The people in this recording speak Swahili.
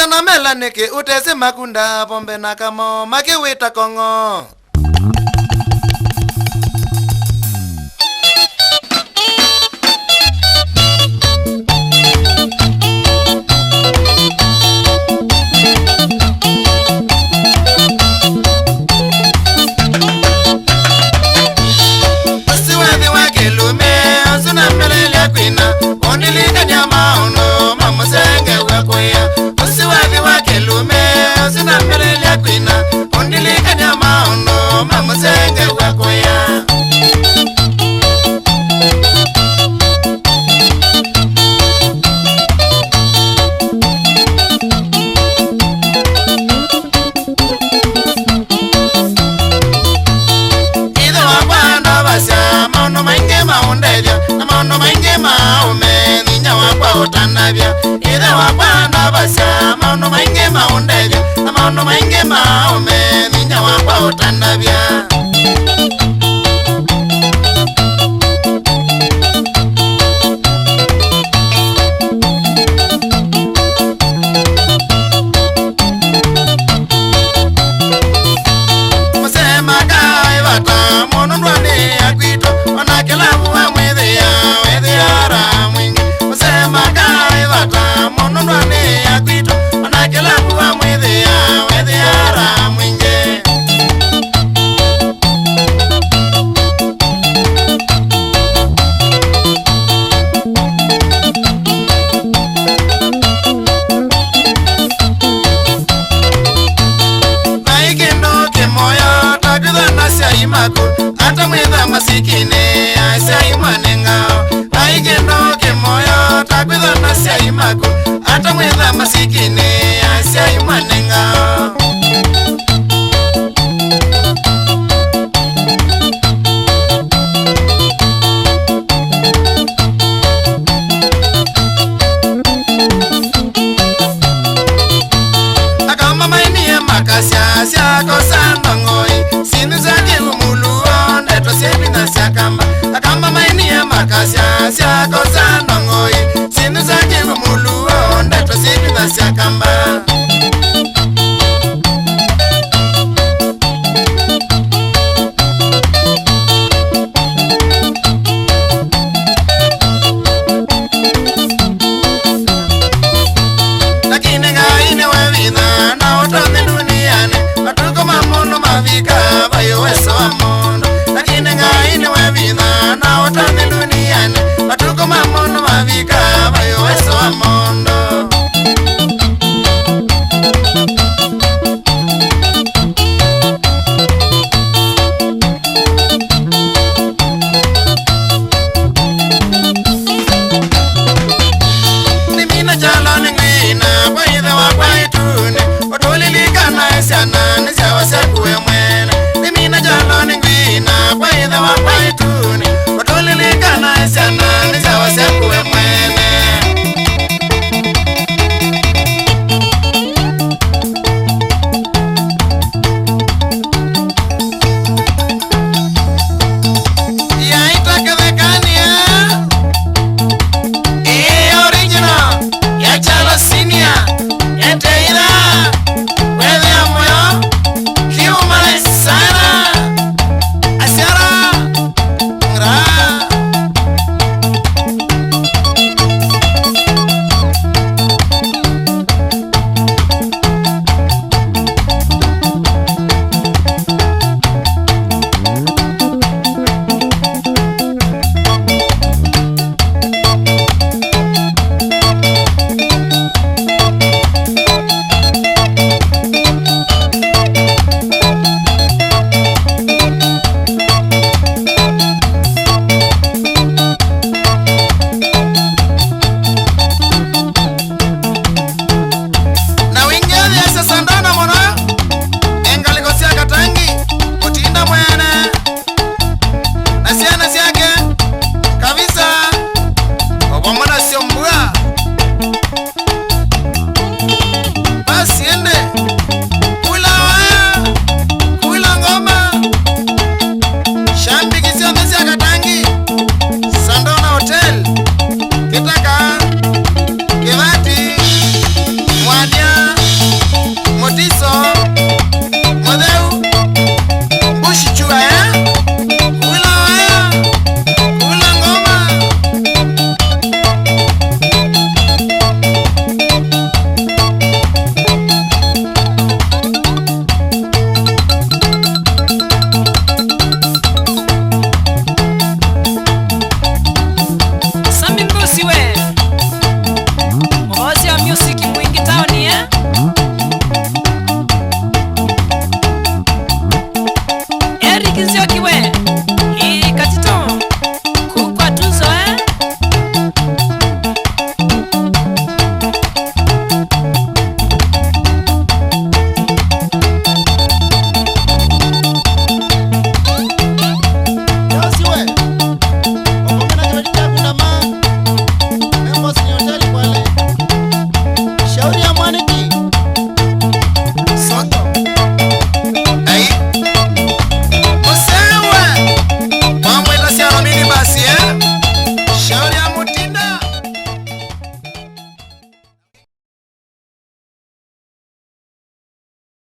Asana melaneke utese makunda pombe nakamo makiwita kongo. Ida wapanda basa maono mainge maondeja maono mainge maome ninya wapa utandabia. Musema kai wata mono ndwane akwito wanakela buwa mwedhe ya wedhe ya ramwingi. Musema kai wata mono ndwane akwito wanakela buwa mwedhe ya wedhe ya ramwingi. Ata mwedha masikine aisa imanenga aigendo ke moyo takwedha nasya imako ata mwedha masikine aisa imanenga. Akama maini ya makasya sya kosanda ngoi sinu zake Kamba akamba maini ya makasya sya kosanda ngoi sinu zake kumuluo ndeto sipi na sya kamba. Lakini ngaine wevina na otone duniani watuko mamono mavika bayo weso wa mondo. Lakini ngaine wevina na otone duniani watuko mamono mavika bayo weso wa mondo. Nimina jaloni ngwina baitha wa kwaitune otolilika na esiana nisya wasekuwe mwene. Nimina jaloni ngwina baitha wa kwaitune otolilika na esiana nisya wasekuwe mwene. Original ya chalo senior ya teira wewe ya moyo Asia